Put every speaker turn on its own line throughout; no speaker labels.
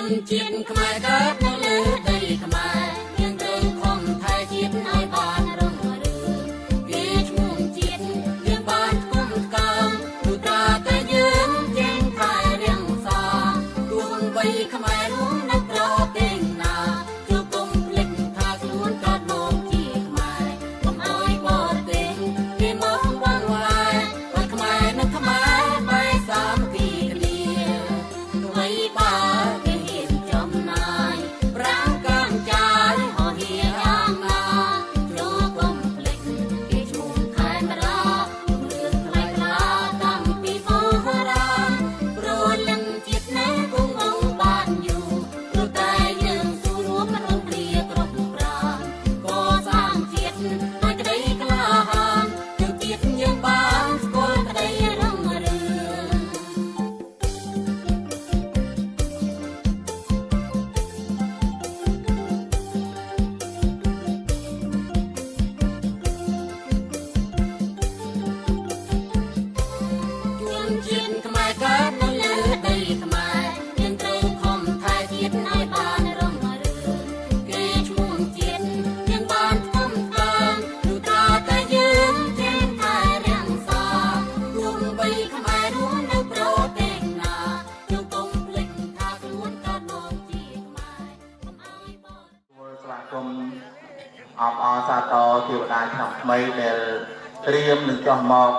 ជាតិខ្មែរកើតនៅលើដីខ្មែរយើងត្រូវខំថែជាតិឲ្យបានរុងរឿងគេឈ្មោះជាតិយើងបានគុំកើមព្រោះតាតែយើងចេញថែរៀងសាទោះបីខ្មែររួមនៅប្រទេសណាជួបគុំភ្លេចថាខ្លួនកើតមកជាខ្មែរ កុំឲ្យបរទេសគេមកវង្វេងឲ្យខ្មែរនឹងខ្មែរបែកសាមគ្គីគ្នាទោះបីបើគេហ៊ានចំណាយប្រាំកាំចាយហោះហៀយ៉ាងណាចូលកុំភ្លេចគេឈ្មោះខេមរាលឿនថ្លៃថ្លាតាំងពីបុរាណព្រោះលឹងជាតិនេះគង់អង្គបានយូរព្រោះតែយើងស៊ូរួមរំលាគ្រប់ប្រាណក៏សាងជាតិដោយក្តីក្លាហានគឺជាតិយើងបានស្គាល់ក្តីរុងរឿង ជួនជាតិខ្មែរកើតនៅលើដីខ្មែរយើងត្រូវខំថែជាតិឲ្យបានរុងរឿងគេឈ្មោះជាតិយើងបានគុំកើមព្រោះតាតែយើងចេះថែរៀងសាទោះបីខ្មែររួមនៅប្រទេសណាជួបគុំភ្លេចថាខ្លួនកើតមកជាខ្មែរកុំឲ្យបរ
ស្វាគមន៍អបអរសាទរទេវតាឆ្នាំថ្មីដែលត្រៀមនឹងចុះមក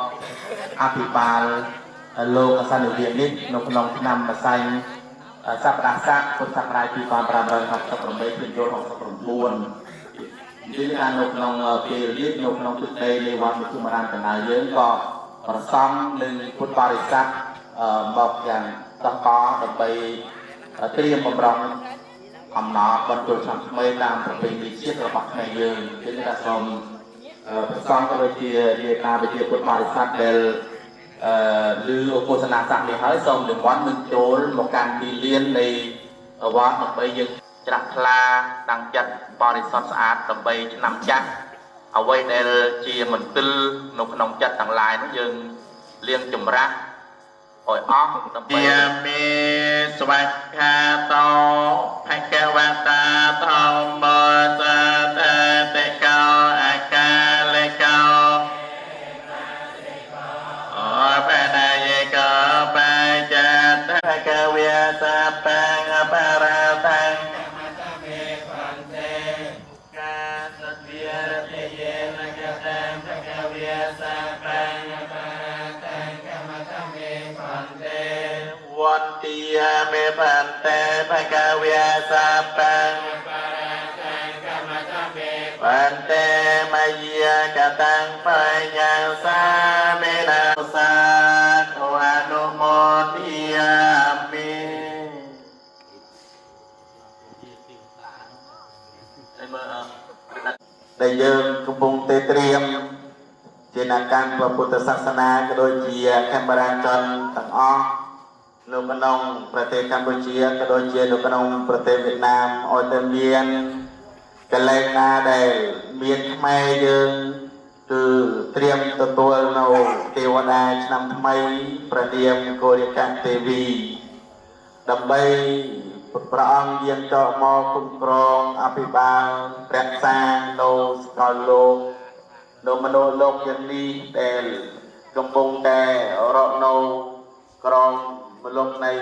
អភិបាលលោកអសន្និវិនេះនៅក្នុងឆ្នាំម្សៅសប្តាហ៍ស័កពុទ្ធសករាជ2568ពីយល់69និយាយថានៅក្នុងពេលនេះនៅក្នុងទឹកដីនៃវត្តមជ្ឈមរាជកណ្ដាលយើងក៏ប្រសំនឹងពុទ្ធបរិស័ទមកយ៉ាងតកដើម្បីត្រៀមបំរុង អំណរបន្តចូលឆ្នាំថ្មីតាមប្រពៃណីជាតិរបស់ខ្មែរយើងគឺថាសូមប្រសងក៏ដូចជារាជការវិជាពុទ្ធបរិស័ទដែលឬឧបសនាស័ក្តិនេះហើយសូមនិមន្តនឹងចូលមកកាន់ទីលាននៃវត្តដើម្បីយើងច្រាស់ថ្លាតាំងចិត្តបរិសុទ្ធស្អាតដើម្បីឆ្នាំចាស់អ្វីដែលជាមន្ទិលនៅក្នុងចិត្តទាំងឡាយនោះយើងលាងចម្រាស់ឲ្យអស់ដើម្បី មេស្វក្ខាតោភគវតាធម្មសតតិកោអកាលេកោអបណាយកោបច្ចតភគវាសាបង្បរតੰកាសវិរតិយេនកតੰភគវាសាបង្បរតੰកមតមេផន្តេ វន្តិយាមេផន្តេភគវាសាបង្ផន្តេមយាកតੰបញ្ញាសាមេណាសាធវអនុមោទយាមិដែលយើងកំពុងតែត្រៀមជាអ្នកកាន់ព្រះពុទ្ធសាសនាក៏ដូចជាកាមេរ៉ាជនទាំងអស់ នៅក្នុងប្រទេសកម្ពុជាក៏ដូចជានៅក្នុងប្រទេសវៀតណាមឲ្យតែមានកន្លែងណាដែលមានខ្មែរយើងគឺត្រៀមទទួលនៅទេវតាឆ្នាំថ្មីព្រះនាមកោរិកទេវីដើម្បីព្រះអង្គយាងចកមកគ្រប់គ្រងអភិបាលព្រះសានៅសកលលោកនៅមនោលោកយ៉ាងនេះដែលកំពុងតែរកនៅក្រម មលុបនៃ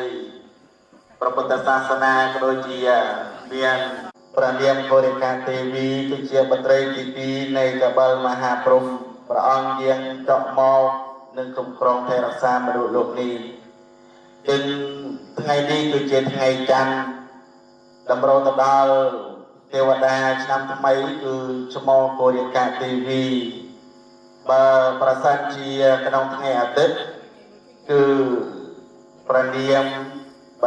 ព្រះពុទ្ធសាសនាក៏ដូចជាមានព្រះនាមកោរិកាទេវីគឺជាបត្រីទី2នៃកបិលមហាព្រហ្មព្រះអង្គយាងចុះមកនឹងគ្រប់គ្រងថែរក្សាមនុស្សលោកនេះจึงថ្ងៃនេះគឺជាថ្ងៃច័ន្ទតម្រូវទៅដល់ទេវតាឆ្នាំថ្មីគឺឈ្មោះកោរិកាទេវីបើប្រសិនជាក្នុងថ្ងៃអាទិត្យគឺ ព្រះនាមប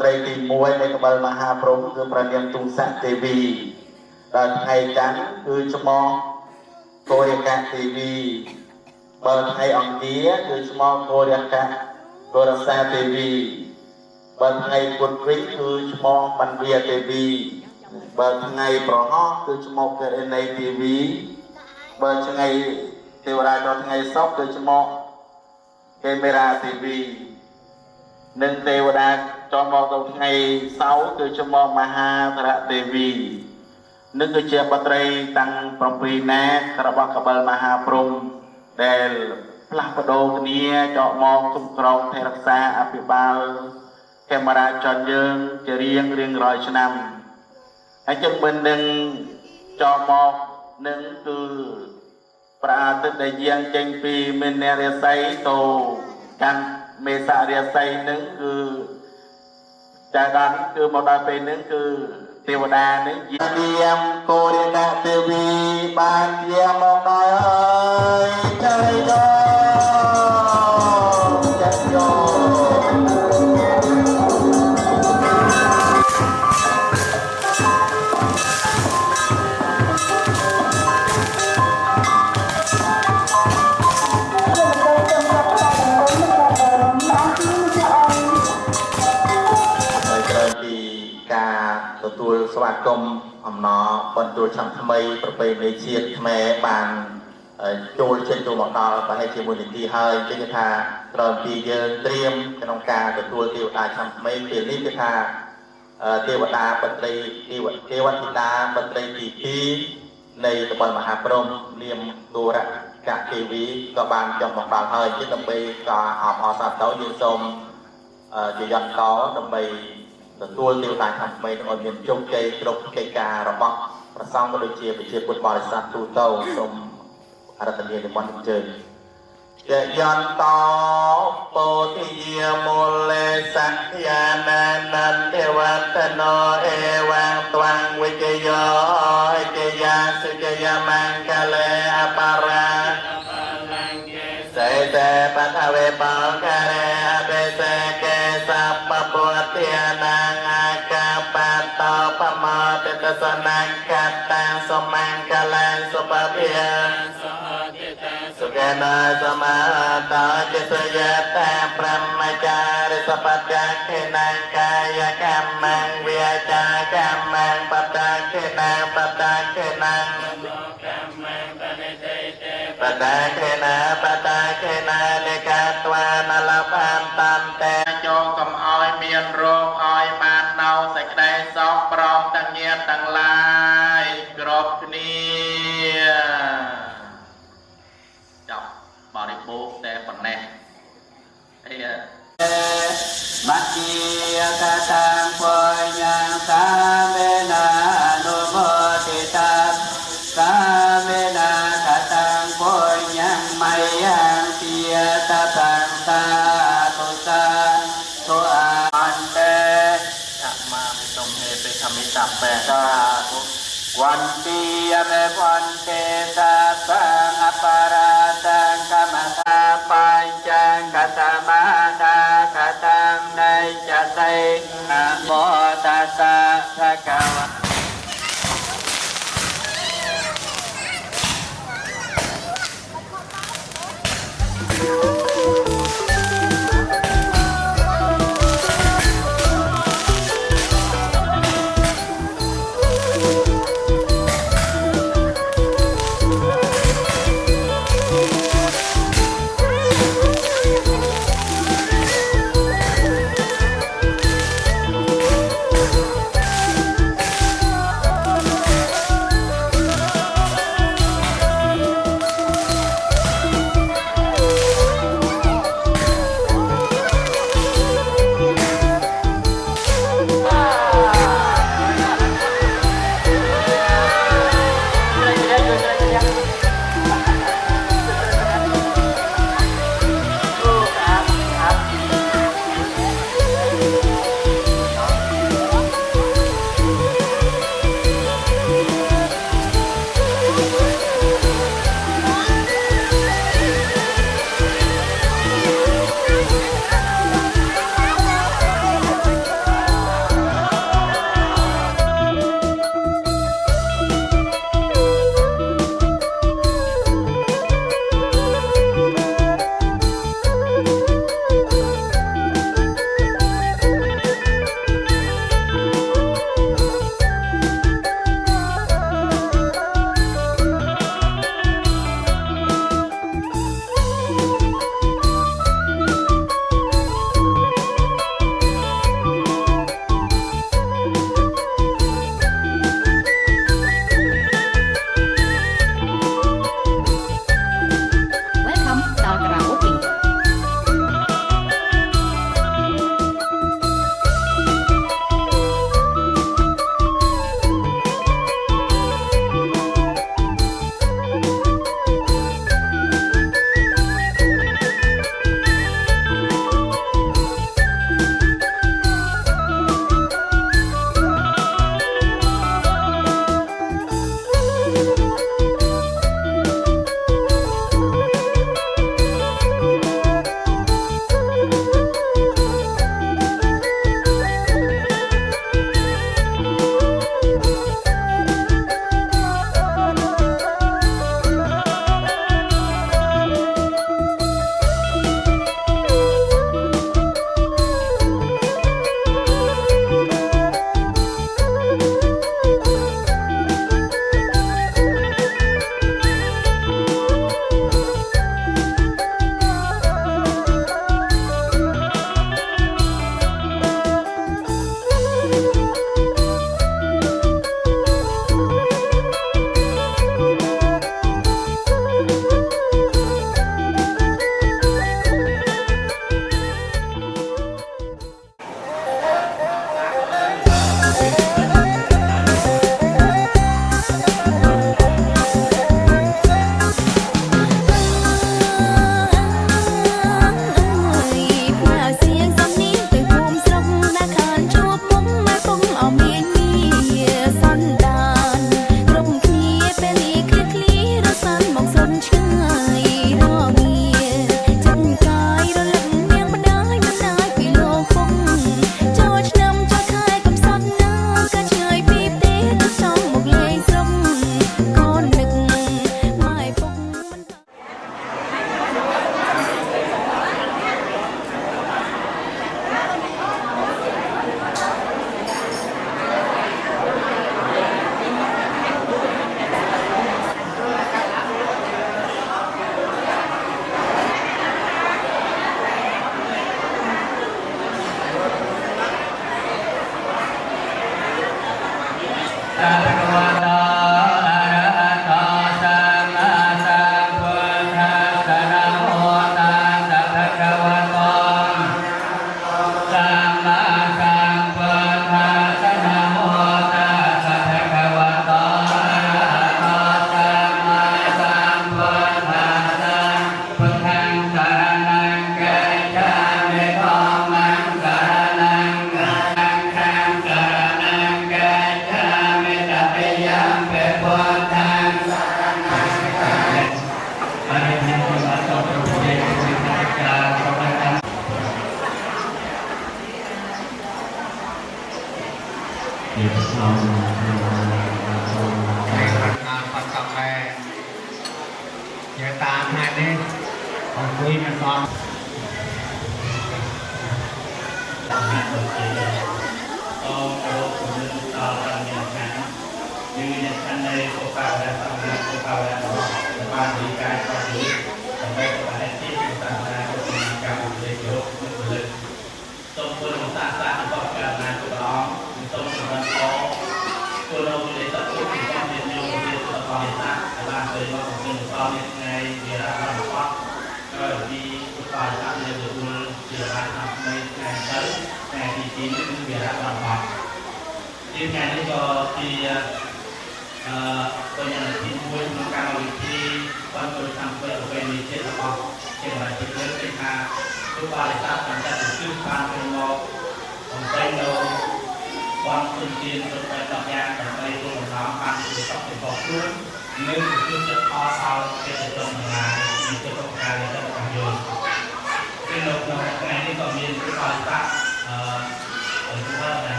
ត្រីទី1នៃកបិលមហាព្រហ្មគឺព្រះនាមទូស័កទេវីដល់ថ្ងៃច័ន្ទគឺឈ្មោះកោរិកាទេវីបើថ្ងៃអង្គារគឺឈ្មោះកោរិកាកោរសាទេវីបើថ្ងៃពុធវិញគឺឈ្មោះបណ្ឌវាទេវីបើថ្ងៃប្រហោះគឺឈ្មោះកេរណីទេវីបើថ្ងៃទេវតាដល់ថ្ងៃសុក្រគឺឈ្មោះកេមេរាទេវី នឹងទេវតា cho mong trong ngày 6 គឺជាមកមហាធរៈទេវីនឹងគឺជាបត្រីតាំង7ណារបស់កបិលមហាព្រំដែលផ្លាស់ប្ដូរគ្នាចកមកគ្រប់គ្រងថែរក្សាអភិបាលកាមេរ៉ាចនយើងជារៀងរាល់ឆ្នាំហើយចឹងមិននឹងចកមកនឹងគឺប្រាអាទិត្យដែលយាងចេញពីមេនរាសីទៅកាន់មេសារាសីនឹងគឺចាដល់គឺមកដល់ពេលនឹងគឺទេវតានឹងយាងគោរិកទេវីបានយាងមកដល់ហើយចៃដោចាក់យោទទួលស្វាគមន៍អំណរបន្ទូលឆ្នាំថ្មីប្រពៃណីជាតិខ្មែរបានចូលចេញចូលមកដល់ប្រហែលជាមួយនីតិហើយគេថាក្រោយពីយើងត្រៀមក្នុងការទទួលទេវតាឆ្នាំថ្មីពេលនេះគឺថាទេវតាបត្រីទេវធីតាបត្រីទី2នៃកបិលមហាព្រំនាមគោរៈកទេវីក៏បានចុះមកដល់ហើយជាដើម្បីក៏អបអរសាទរយើងសូមជាយន្តតដើម្បីទទួលទេវតាខាងថ្មីឲ្យមានជោគជ័យគ្រប់កិច្ចការរបស់ព្រះសង្ឃក៏ដូចជាប្រជាពុទ្ធបរិស័ទទូទៅសូមអរតនីនិមន្តអញ្ជើញជាយន្តពោធិយាមូលេសក្យានានន្ទេវតណោអេវងត្វាំងវិជយោអេជយាសុជយមង្គលេអបរាសេតេបតវេបងករេអបេសេកេសពពុទ្ធយានាងអាកាបតោបមតេតសនង្កតាសមង្គលេសុបភិយសុខេណាសមាតោចិសយតាព្រមចារិសបច្ចៈខេណាកាយកម្មងវាចាកម្មងបតខេណាបតខេណាកម្មងបនិទេបតខេណាបតខេណានិកាត្វានលបានតាន់តែចូលកុំឲ្យមានរោគឲ្យបាននៅសេចក្តីសុខព្រមទាំងញាតិទាំងឡាយគ្រប់គ្នាចប់បរិបូរតែប៉ុណ្ណេះអីមជ្ឈិយកតាំពុញ្ញសាមេណានុមោទិតាសាមេណាកតាំពុញ្ញមយ៉ាងទាតតាំសាទុសាទុអន្តេធម្មមិតុហេពេខមិតបេតាទុวันติยเมวันเตสัพพังอปาราตังกัมมตาปัญจังกัตมาตากัตังในจัตเตนะโมตัสสะภะคะวะ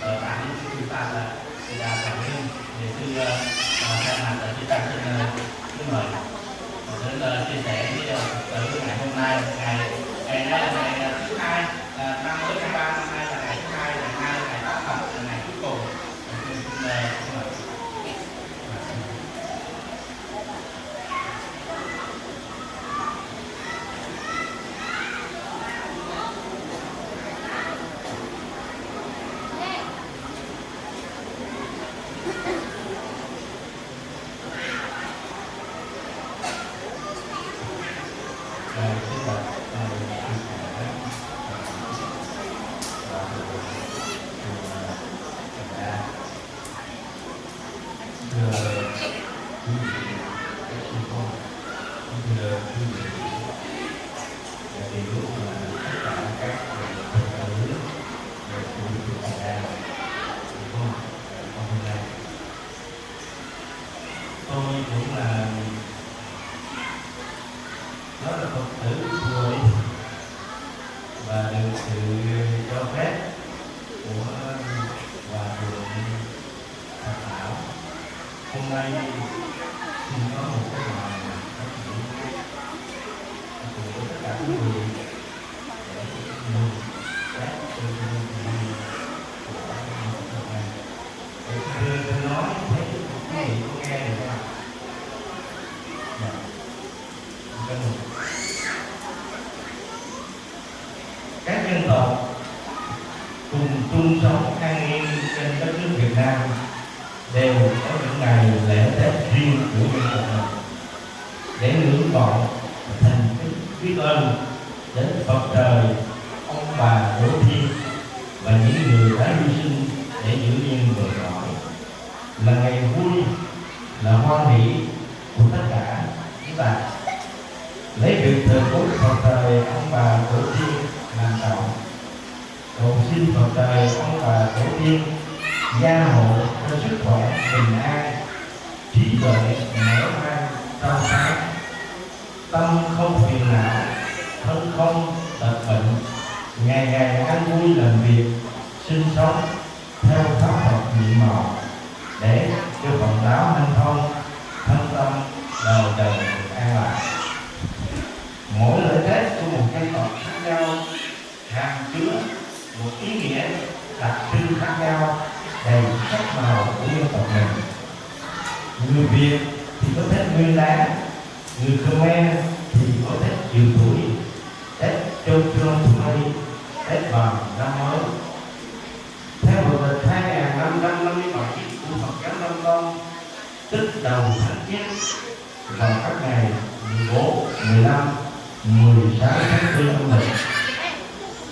bản chúng ta là cảm ơn để sư thay mặt là chúng ta xin mời đến chia sẻ với ngày hôm nay, ngày nay là ngày thứ hai, năm mới tháng 3 năm nay là ngày thứ hai, ngày Tết Phật là ngày cuối cùng. Xin mời. Tôi cũng là đó là Phật tử tuổi và được sự cho phép của Hòa Thượng Thạch Thảo. Hôm nay xin có một cái bài phát biểu của tất cả quý vị để mừng các sự của Phật này. Tôi nói thấy quý vị có nghe được không? Các dân tộc cùng chung sống an yên trên đất nước Việt Nam đều có những ngày lễ Tết riêng của dân tộc mình để ngưỡng vọng thành kính biết ơn đến Phật trời, ông bà tổ tiên và những người đã hy sinh để giữ gìn bờ cõi, là ngày vui, là hoan hỷ của tất cả chúng ta. Lấy việc thờ cúng Phật trời, ông bà tổ tiên làm trọng, cầu xin Phật trời, ông bà tổ tiên gia hộ cho sức khỏe, bình an, trí tuệ mở mang, trong sáng, tâm không phiền não, thân không tật bệnh, ngày ngày an vui làm việc, sinh sống theo pháp Phật nhiệm màu, để cho Phật đạo hanh thông, thân tâm đời đời an lạc. Mỗi lễ Tết của một dân tộc khác nhau hàm chứa một ý nghĩa đặc trưng khác nhau, đầy sắc màu của dân tộc mình. Người Việt thì có Tết Nguyên Đán, người Khmer thì có Tết Diều Tuổi, Tết Chôn Trôn Thumay, Tết Vàng Năm Mới. Theo luật lịch 2557 của Phật giáo Nam Tông, tức đầu tháng Giêng, vào các ngày 14, 15, 16 tháng 4 âm lịch,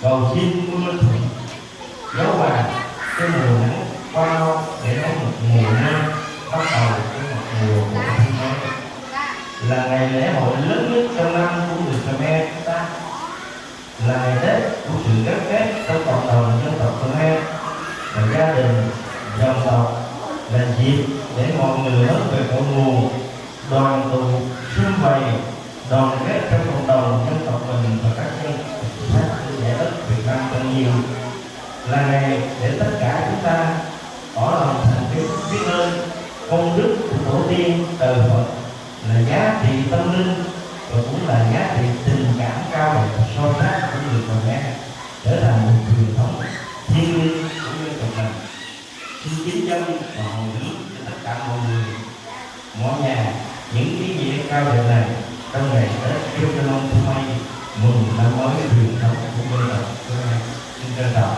cầu xin mưa thuận gió hòa cho mùa nắng qua mau, để có một mùa mưa bắt đầu cho một mùa của năm mới. Là ngày lễ hội lớn nhất trong năm của người Khmer chúng ta, là ngày Tết của sự gắn kết trong cộng đồng dân tộc Khmer và gia đình, dòng tộc, là dịp để mọi người hướng về cội nguồn, đoàn tụ, sum vầy, đoàn kết trong cộng đồng dân tộc mình và các dân khác trên giải đất Việt Nam thân nhiều. Là ngày để tất cả chúng ta tỏ lòng thành kính biết ơn công đức của tổ tiên đời Phật, là giá trị tâm linh và cũng là giá trị tình cảm cao đẹp sâu sắc của người Khmer, trở thành một truyền thống thiêng liêng của dân tộc mình. Xin kính dân và hồi hướng cho tất cả mọi người, mọi nhà những ý nghĩa cao đẹp này trong ngày Tết Chôn Trôn Thumay, mừng năm mới truyền thống của dân tộc Khmer. Xin trân trọng.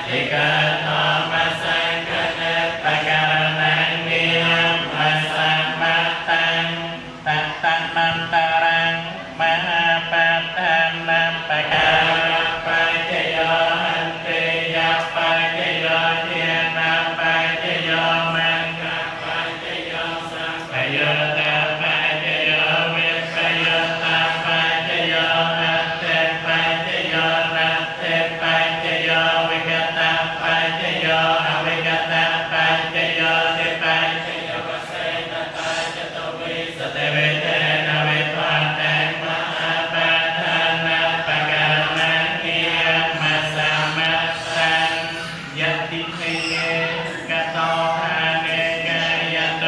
ติกาโตมัสสังกเนปะการนังนิยัมมัสสัมมัตตังตัตตันนันตรังมหาปัตตานัมปะการะปัจจโยหันติยัปปัจจโยเทียนัมปัจจโยมังคะปัจจโยสัมปโยตาปัจจโยวิปโยตาปัจจโยอัตเตปัจจโยนัตเตปัจจโยวิกตาปัจจโยอวิกตาปัจจโยติปัจจโยวเสตตาจตุวิสเตเวเตนะเวทวาเตมหาปัฏฐานังปะการนังนิยัมมัสสัมมัตตังยะติเมกะโตภาเนกายะโต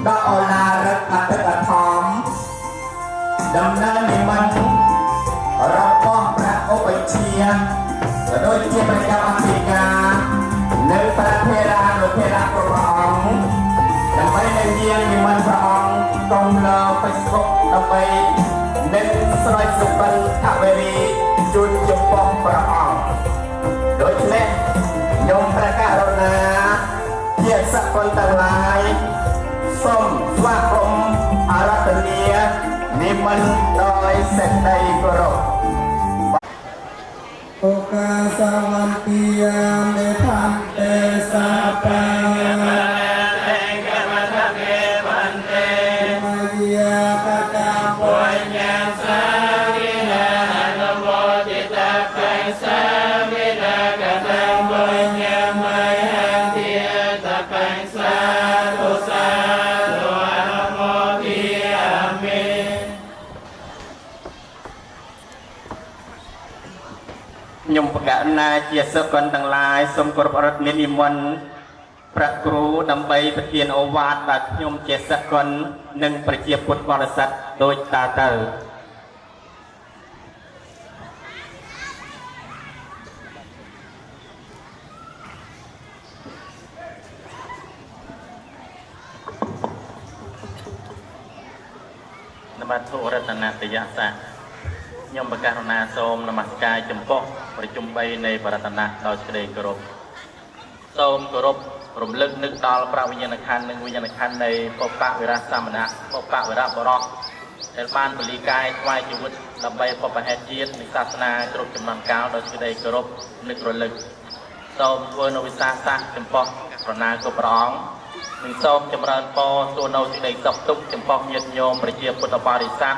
đã ở là rất là tất cả thòm đầm na niệm mìnhเราป้องพระโอปัญเชียโดยเจียบริการอัฟริกาในประเทศราโดยเทราพระองค์ดำไปในเยี่ยมนิมันพระองค์ตรงเลอไปสกดำไปเน้นสลายสุบันทเวรีจุดจมป้องพระองค์โดยเฉพาะยมประกาศนาเยียดสักคนต่างหลายส้มสวากรมอารัตเนียนิมันโดยเสด็จในกรบโอกาสวันติยามเดพันเตสาปามาเยียกะตาปุญญาสาวินาโนโมติตาปังสาวินากะตังปุญญามหันติตาปังสาธุสาธุอนุโมทิยามิ ញោមប្រកាសណាជាសិស្សកនទាំងឡាយសូមគោរពរដ្ឋមាននិមន្តព្រះគ្រូដើម្បីប្រទានឱវាទដល់ខ្ញុំជាសិស្សកននិងប្រជាពុទ្ធបរិស័ទដូចតទៅនមត្ថុរតនតយសៈ ខ្ញុំបកករណាសូមនមស្ការចំពោះប្រជុំ3នៃបរតនៈដោយសេចក្តីគោរពសូមគោរពរំលឹកនឹកដល់ព្រះវិញ្ញាណក្ខន្ធនិងវិញ្ញាណក្ខន្ធនៃពុព្វវិរៈសមណៈពុព្វវិរៈបរោះដែលបានពលីកាយថ្វាយជីវិតដើម្បីពុព្វហេតុជាតិនៃសាសនាគ្រប់ចំនួនកាលដោយសេចក្តីគោរពនឹករលឹកសូមធ្វើនូវវិសាសៈចំពោះប្រណាគ្រប់ព្រះអង្គនិងសូមចម្រើនពរសួរនៅសេចក្តីសុខទុក្ខចំពោះញាតិញោមប្រជាពុទ្ធបរិស័ទ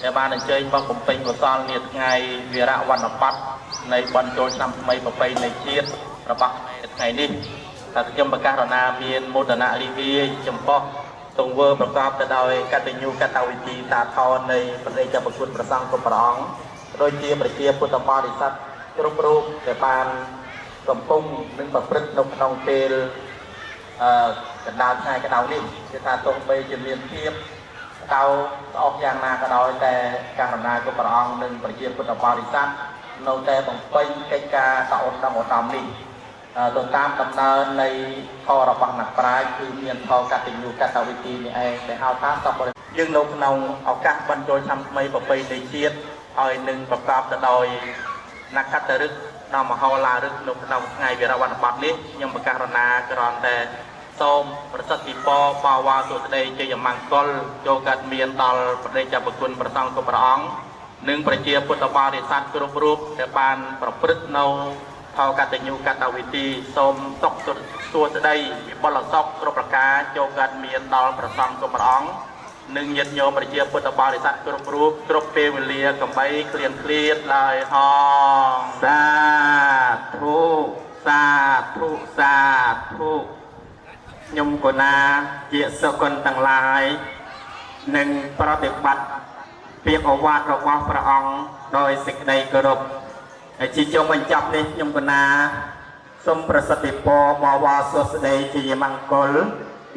ដែលបានអញ្ជើញមកបំពេញកុសលនាថ្ងៃវីរៈវណ្ណបត្តិនៃបណ្ឌចូលឆ្នាំថ្មីប្រពៃណីជាតិរបស់ថ្ងៃនេះតែខ្ញុំប្រកាសរណាមានមោទនៈរីករាយចំពោះទង្វើប្រកបទៅដោយកតញ្ញូកតវិធីតាថននៃព្រះរាជប្រគុណប្រសង្ឃគ្រប់ព្រះអង្គដូចជាប្រជាពុទ្ធបរិស័ទគ្រប់រូបដែលបានកំពុងនឹងប្រព្រឹត្តនៅក្នុងពេលកណ្ដាលថ្ងៃកណ្ដាលនេះគឺថាទោះបីជាមានភាព តើអស់យ៉ាងណាក៏ដោយតែករណីគ្រប់ព្រះអង្គនិងប្រជាពុទ្ធបរិស័ទនៅតែបំពេញកិច្ចការតអត់ឧត្តមនេះទៅតាមដំណើរនៃធម៌របស់អ្នកប្រាជ្ញគឺមានធម៌កតញ្ញូកតវិធីនេះឯងដែលហៅថាសពយើងនៅក្នុងឱកាសបញ្ចូលឆ្នាំថ្មីប្រពៃណីជាតិឲ្យនឹងប្រកបទៅដោយនក្ខត្តឫក្ខដល់មហោឡាឫក្ខនៅក្នុងថ្ងៃវីរៈវណ្ណបត្តិនេះខ្ញុំប្រកាសរណាគ្រាន់តែ សូមប្រសិទ្ធិពរបាវ៉ាសុស្ដីជ័យមង្គលចូលកាត់មានដល់ព្រះរាជប្រគុណប្រសង្ឃគ្រប់ព្រះអង្គនិងប្រជាពុទ្ធបរិស័ទគ្រប់រូបដែលបានប្រព្រឹត្តនៅថោកតញ្ញូកតវិធីសូមសុខសួស្ដីវិបុលសុខគ្រប់ប្រការចូលកាត់មានដល់ព្រះសង្ឃគ្រប់ព្រះអង្គនិងញាតិញោមប្រជាពុទ្ធបរិស័ទគ្រប់រូបគ្រប់ពេលវេលាកំបីគ្លៀនគ្លាតឡើយហងសាធុសាធុសាធុ ខ្ញុំកណាជាសកលទាំងឡាយនិងប្រតិបត្តិពាក្យឱវាទរបស់ព្រះអង្គដោយសេចក្តីគោរពហើយជាចុងបញ្ចប់នេះខ្ញុំកណាសូមប្រសិទ្ធិពរបាវ៉ាសុស្ដីជ័យមង្គល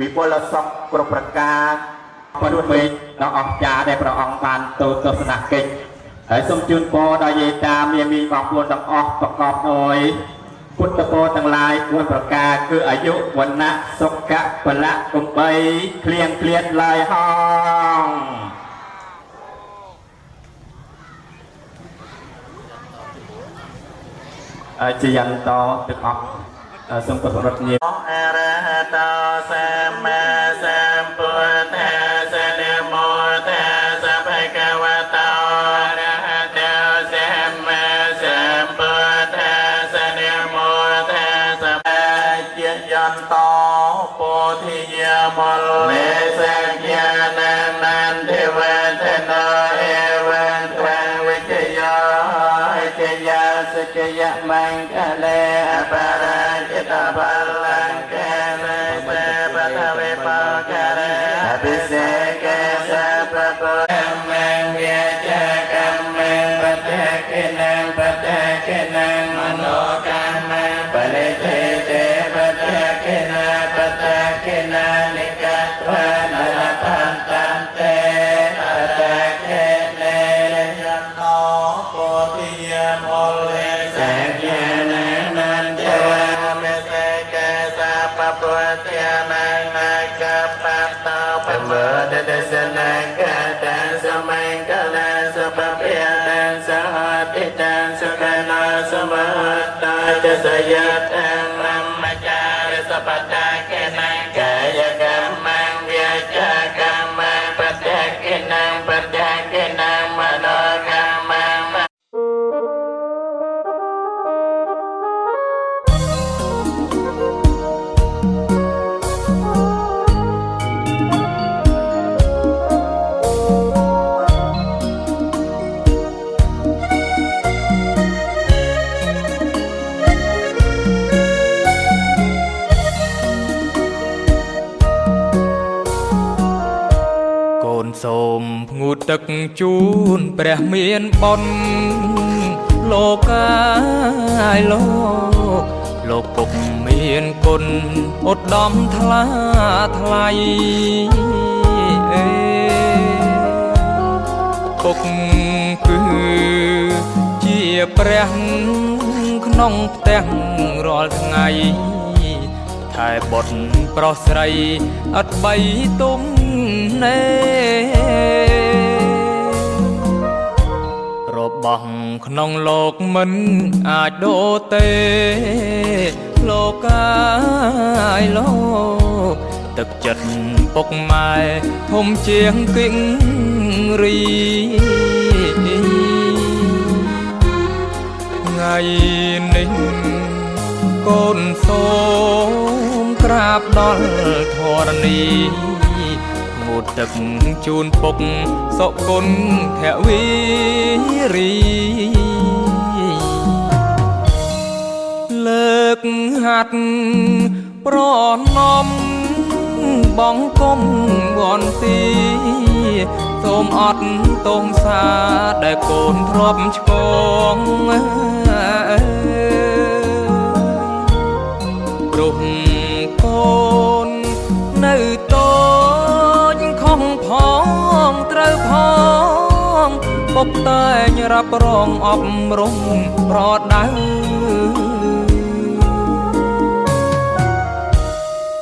វិបុលសុខគ្រប់ប្រការពុទ្ធមេដ៏អស្ចារ្យដែលព្រះអង្គបានទូលទស្សនកិច្ចហើយសូមជូនពរដល់យាយតាមានបងប្អូនទាំងអស់ប្រកបដោយ
ពុទ្ធពរទាំងឡាយ4ប្រការគឺអាយុវណ្ណៈសុខៈពលៈកំបីឃ្លៀងឃ្លាតឡាយហងជាយន្តតទាំងអស់សូមប្រពរតញាអរហតោសម្មាសម្ពុទ្ធស្សនមោតស្សភគវតោអរហតោសម្មាសម្ពុទ្ធស្សនមោតស្សជាយន្តោពោធិយាមលលេសញ្ញាណនន្ទវតនោអេវន្ទវិជ្ជយោចយាសច្ចយមង្គលេបរាជតបលង្កេលេសេបតវេបករេអភិសេកេសពពុមង្វាចកម្មបតេកិនំបតេកិនំមនោកម្មបរិទេទេបតេកិនបតេកិននិកត្វនរតន្តន្តេបតេកិនេយន្តោពោធិយាមលលេសេយាននន្ទវមេសេកេសពពុទ្ធយាមង្កបតោបមតទេសនកតសមង្គលសពភិយនសហតិតសុខណសមតតសយតមមការសបតកិនកាយកម្មវិជ្ជកម្មបតកិនបតកិនមនោកម្មសូមងូតទឹកជូនព្រះមានបុណ្យលោកកាយលោកពុកមានគុណឧត្តមថ្លាថ្លៃពុកគឺជាព្រះក្នុងផ្ទះរាល់ថ្ងៃថែបុត្រប្រុសស្រីអត់បីទុំណែរបស់ក្នុងលោកមិនអាចដូរទេលោកកាយលោកទឹកចិត្តពុកម៉ែធំជាងគិងរីថ្ងៃនេះកូនសូមក្រាបដល់ធរណីងូតទឹកជូនពុកសុគុណភវីរីលើកហាត់ប្រណំបងគុំវន្ទីសូមអត់ទោសសាដែលកូនធ្លាប់ឆ្កងព្រោះកូននៅតូចខំផងត្រូវផងពុកតែងរ៉ាប់រងអប់រំប្រដៅ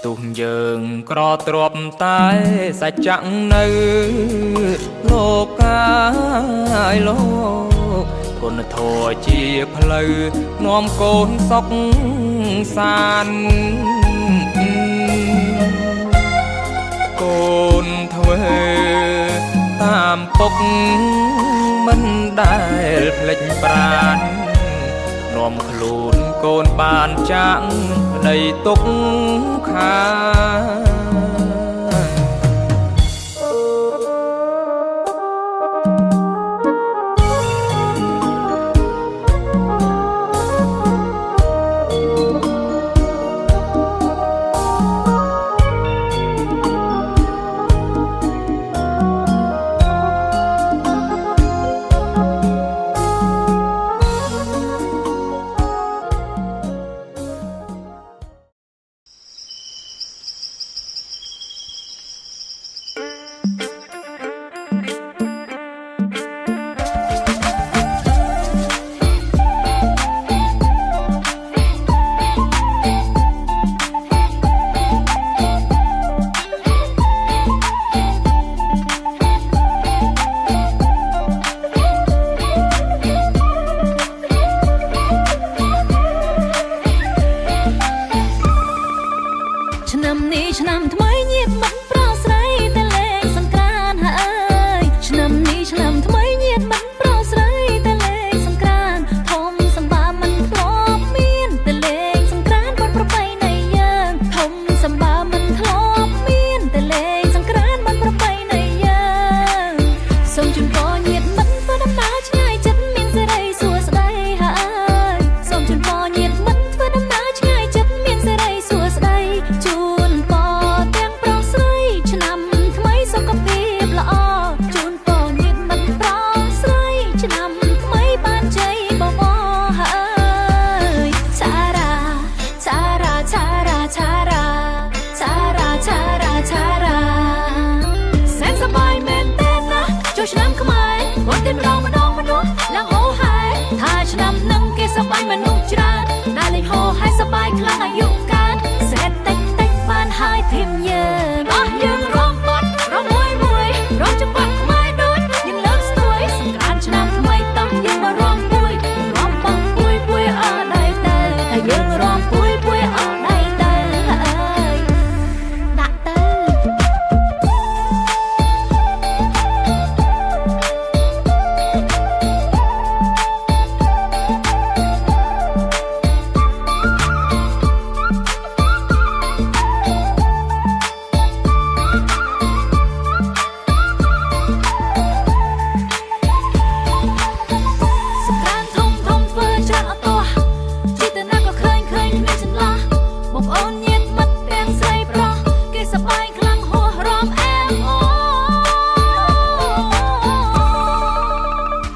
ទុំយើងក្រទ្របតែសច្ចៈនៅលោកកាយលោកគុណធម៌ជាផ្លូវនាំកូនសុខសាន្តកូនធ្វើតាមពុកមិនដែលភ្លេចប្រាណនាំខ្លួនកូនបានចាក់ដីទុកខា
ឆ្នាំនេះឆ្នាំថ្មីញាតិមិត្តប្រស្រីតែលេងសង្ក្រាន្តហើយឆ្នាំនេះឆ្នាំថ្មីញាតិមិត្តប្រស្រីតែលេងសង្ក្រាន្តធំសម្បាមិនធ្លាប់មានតែលេងសង្ក្រាន្តបាត់ប្រពៃណីយើងធំសម្បាមិនធ្លាប់មានតែលេងសង្ក្រាន្តបាត់ប្រពៃណីយើងសូមជូនពរញាតិមិត្តធ្វើដំណើរឆ្ងាយចិត្តមានសេរីសួស្តីហើយសូមជូនពរញាតិមិត្តធ្វើដំណើរឆ្ងាយចិត្តមានសេរីសួស្តីជូនពរទាំងប្រុសស្រីឆ្នាំថ្មីសុខភាពល្អជូនពរញាតិមិត្តប្រុសស្រីឆ្នាំថ្មីបានជ័យបវរហើយឆារ៉ាឆារ៉ាឆារ៉ាឆារ៉ាឆារ៉ាឆារ៉ាឆារ៉ាសែនសប្បាយមែនទេណាចូលឆ្នាំខ្មែរវត្តម្ដងឡើងហោហែថាឆ្នាំនឹងគេសប្បាយមនុស្សច្រើនដែលលេងហោហែសប្បាយខ្លាំងអាយុកាលសេតតិចបានហើយធីមយើងអស់យើងរំបាត់រំមួយរំចង្វាក់ខ្មែរដូចយើងលើកស្ទួយសង្ក្រាន្តឆ្នាំថ្មីតោះយើងមករំពួយរំបងពួយអស់ដៃទៅថាយើងរំពួយអស់ដៃទៅដាក់ទៅ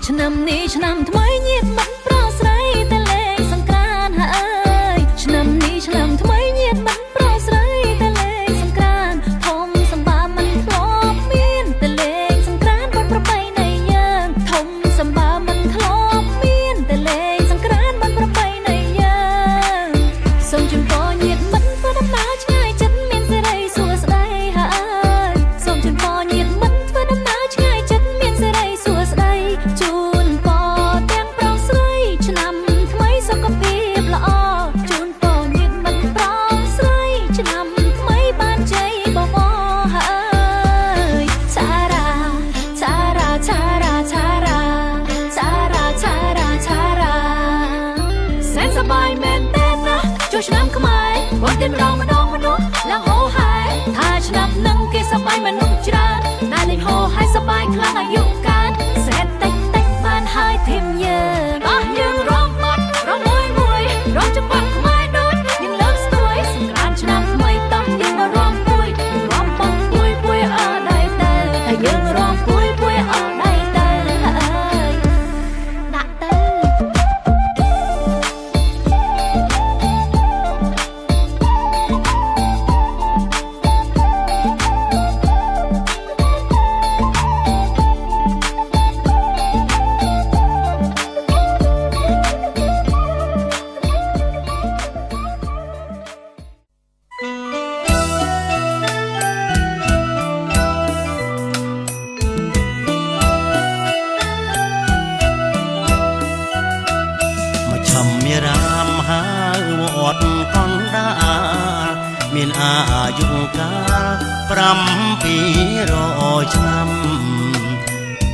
ឆ្នាំនេះឆ្នាំថ្មីញាតិមិត្តប្រស្រីតែលេងសង្ក្រាន្តហើយឆ្នាំនេះឆ្នាំថ្មីញាតិមិត្តប្រស្រីតែលេងសង្ក្រាន្តធំសម្បាមិនធ្លាប់មានតែលេងសង្ក្រាន្តបាត់ប្រពៃណីយើងធំសម្បាមិនធ្លាប់មានតែលេងសង្ក្រាន្តបាត់ប្រពៃណីយើងសូមជូនពរញាតិមិត្តធ្វើដំណើរឆ្ងាយចិត្តមានសេរីសួស្តីហើយសូមជូនពរញាតិមិត្តធ្វើដំណើរឆ្ងាយចិត្តមានសេរីសួស្តីជូនពរទាំងប្រុសស្រីឆ្នាំថ្មីសុខភាពល្អជូនពរញាតិមិត្តប្រុសស្រីឆ្នាំថ្មីបានជ័យបវរហើយឆារ៉ាឆារ៉ាឆារ៉ាឆារ៉ាឆារ៉ាឆារ៉ាឆារ៉ាសែនសប្បាយមែនទេណាចូលឆ្នាំខ្មែរវត្តម្ដងឡើងហោហែថាឆ្នាំនឹងគេសប្បាយមនុស្សច្រើនដែលលេងហោហែសប្បាយខ្លាំងអាយុកាលសេតតិចបានហើយធីមយើងអស់យើងរំបាត់រំមួយរំចង្វាក់ខ្មែរដូចយើងលើកស្ទួយសង្ក្រាន្តឆ្នាំថ្មីតោះយើងមករំពួយរំបងពួយអស់ដៃទៅថាយើងរំពួយអស់ដៃទៅដាក់ទៅ
មានរាមហើវត្តកណ្ដាលមានអាយុកាល700ឆ្នាំ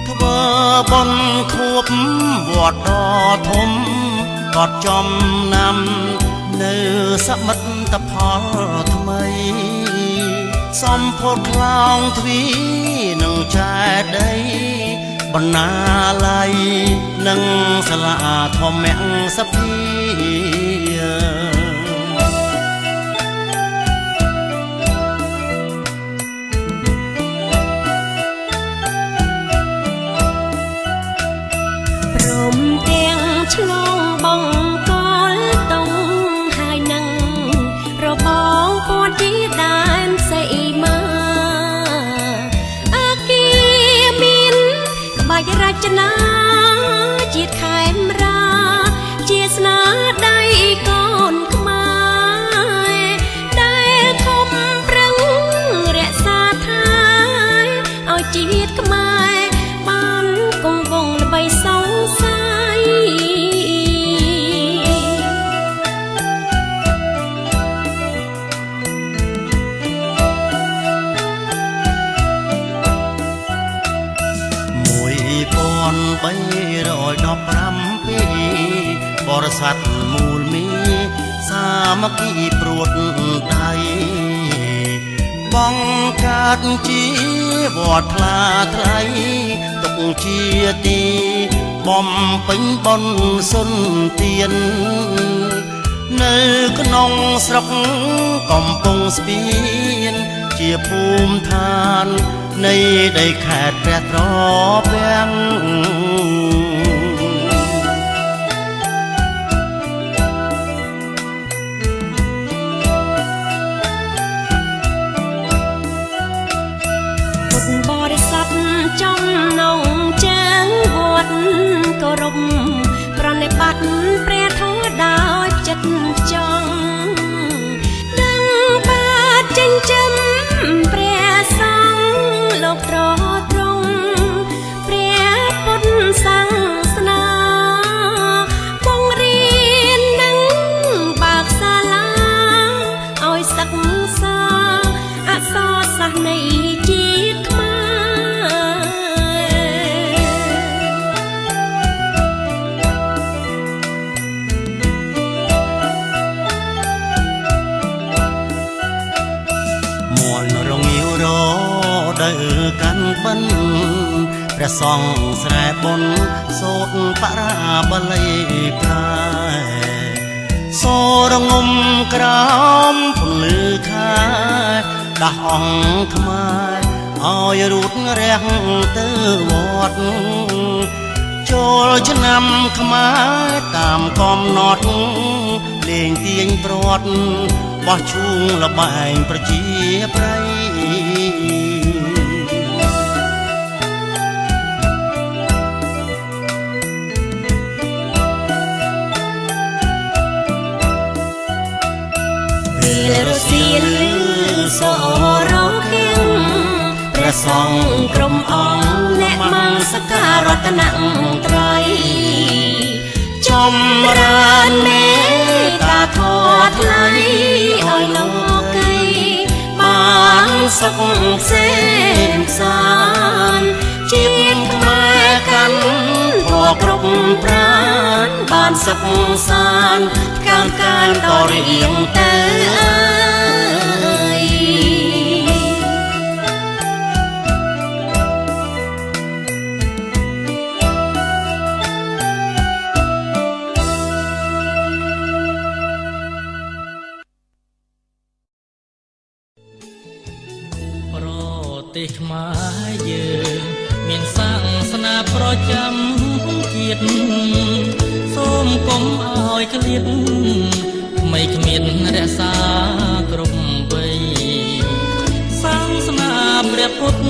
ធ្វើបុណ្យខួបវត្តដ៏ធំកត់ចំណាំនៅសមិទ្ធផលថ្មីសំផុតខ្លោងទ្វីនឹងចែកដីបណ្ណាល័យនឹងសាលាធម្មសភា
ព្រមទាំងឆ្លងបងកលតុងហើយនឹងរបងគាត់ជាដែនសីមាអាគារមានក្បាច់រចនាជាតិខេមរាជាស្នាដៃកូន
317ปีបរិស័ទមូលមីសាមគ្គីព្រួតដៃបងកើតជាវត្តថ្លាថ្លៃទុកជាទីបំពេញបុណ្យសុនទាននៅក្នុងស្រុកកំពង់ស្ពានជាភូមិឋាននៃដីខេត្តព្រះត្រពាំង
បរិស័ទចំណងចាងវត្តគោរពប្រណិប័តព្រះធម៌ដោយចិត្តចង់ដឹងបាតចិញ្ចឹមព្រះសង្ឃលោកត្រត្រង់ព្រះពុទ្ធសាសនាបង្រៀននឹងបើកសាលាឲ្យសិក្សាអក្សរសាស្ត្រនៃជាតិខ្មែរ
មួលរងាវរដើកាន់បិណ្ឌព្រះសង្ឃស្រែបុណ្យសូត្របរាបាលីប្រែសូរងំក្រោមពន្លឺខែដាស់អង្គខ្មែរឲ្យរូតរះទៅវត្តចូលឆ្នាំខ្មែរតាមកំណត់លេងទាញព្រាត់បោះឈូងលបែងប្រជាប្រិយ
រសៀលសរគៀងព្រះសង្ឃក្រុមអង្គអ្នកមង្សការរតនត្រ័យចម្រើនមេត្តាធម៌ថ្លៃឲ្យលោកីបានសុខសេមសានជាតិខ្មែរកាន់ធម៌គ្រប់ប្រាណបានសុខសានកាលតរៀងទៅអើយ
ប្រទេសខ្មែរយើងមានសាសនាប្រចាំជាតិសូមកុំឲ្យឃ្លាតថ្មីគ្មានរក្សាគ្រប់វ័យសាសនាព្រះពុទ្ធ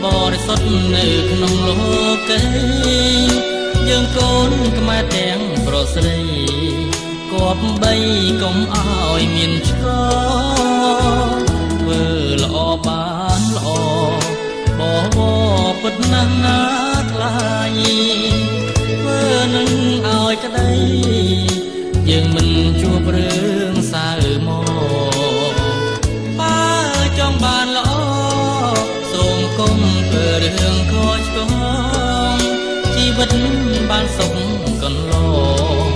បរិសុទ្ធនៅក្នុងលោកីយើងកូនខ្មែរទាំងប្រុសស្រីគប្បីកុំឲ្យមានឆ្កធ្វើល្អបានល្អបបពិតណាស់ណាថ្លៃធ្វើនឹងឲ្យក្តីយើងមិនជួបរឿងសៅមកបើចង់បានល្អសូមកុំធ្វើរឿងខុសឆ្គងជីវិតបានសុខកន្លង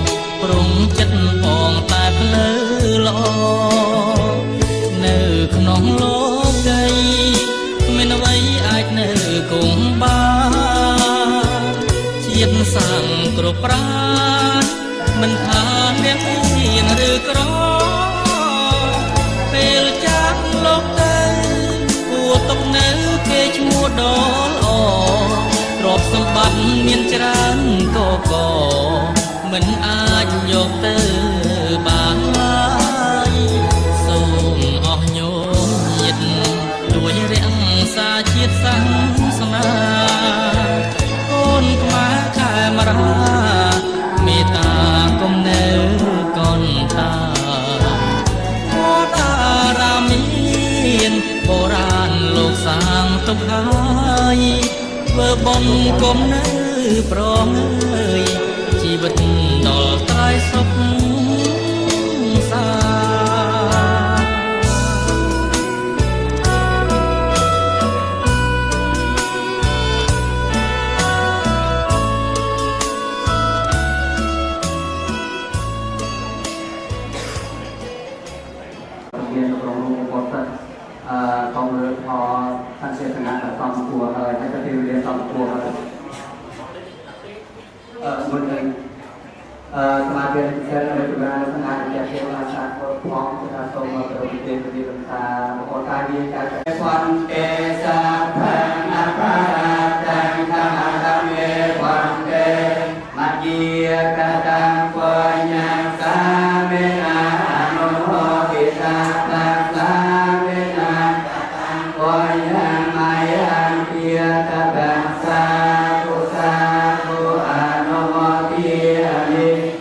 ព្រមចិត្តផងតែផ្លូវល្អនៅក្នុងលោកីគ្មានអ្វីអាចនៅគង់បានជាតិសាំងគ្រប់ប្រាណមិនថាអ្នកហ៊ានឬក្រពេលចាក់លោកទៅគួរຕົកនៅគេឈ្មោះដ៏ល្អទ្រព្យសម្បត្តិមានច្រើនកមិនអាចយកទៅបានឡើយសូមអស់ញោមញាតិជួយរក្សាជាតិសាសនាកូនខ្មែរខែមរាមេត្តាកុំនៅកូនតាវត្តអារាមមានបុរាណលោកសាងទុកហើយធ្វើបុណ្យកុំនៅប្រងើយជីវិតដល់ត្រៃសុខសា
ក
viên của ông một công việc họ tham gia thành lập toàn của hay là tiêu liên toàn của một lần mà bên sẽ là chúng ta thành lập cái kế hoạch sản xuất phong chúng ta xong mà đầu tiên thì chúng ta có tai đi cái quan kê sa thành apparat tham tham ye quan kê mặt kia ca tăng phơi nhang sa mê na nô ho ki sa tăng sa mê na phơi nhang mai an kia ta bang sa tu ano ho ki ani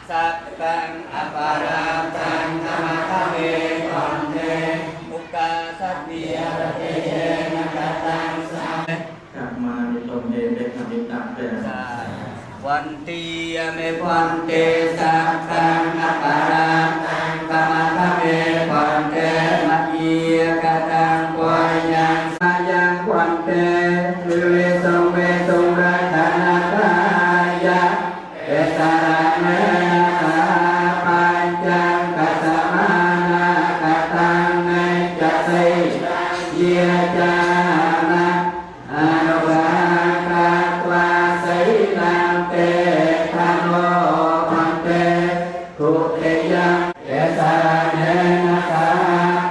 sa tăng apparat tham tham ye quan kê mukha satya te na ka tăng sa วันตีเมวันเตสังฆังอัปปาราธรรมะเมวันเตมัจยีกตังวายังมายังวันเตเวสงเวสงรัตนาทายะเอตระเนนะปัญจังกัสมานะกตังเนจัสสิเยจานะอนุภาคัตวาสิลังเตธรรมโมพันเตทุเตยังเอสระเนนะคา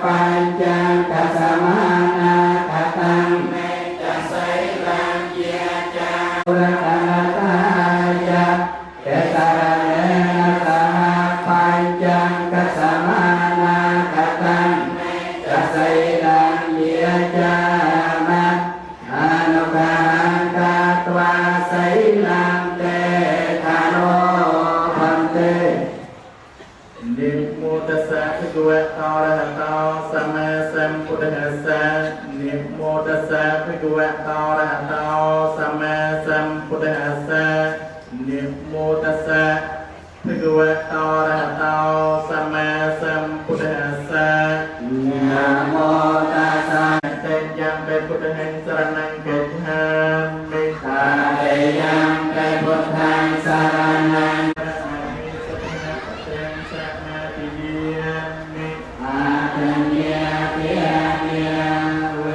ปัญจังกัสมานะกตังเนจัสสิลังเยจารัตนาทายะเอสระเนนะคาปัญจังกัสมานะกตังเนจัสสิลังเยจามะอนุภาคัตวาสิลังเตธาโนพันเต
นิโมตัสสะภะคะวะโตอะระหะโตสัมมาสัมพุทธัสสะนิโมตัสสะภะคะวะโตอะระหะโตสัมมาสัมพุทธัสสะนิโมตัสสะภะคะวะโตอะระหะโตสัมมาสัมพุทธัสสะ
นะโมตัสสะ
เตยังเป็นพุทธังสรณังกัจฉามิ
ตาเตยังเปพุทธังสรณัง
อะระหะมิสัพพะปัตตังสมาธิยามิ
อาทัญญาภิยาเว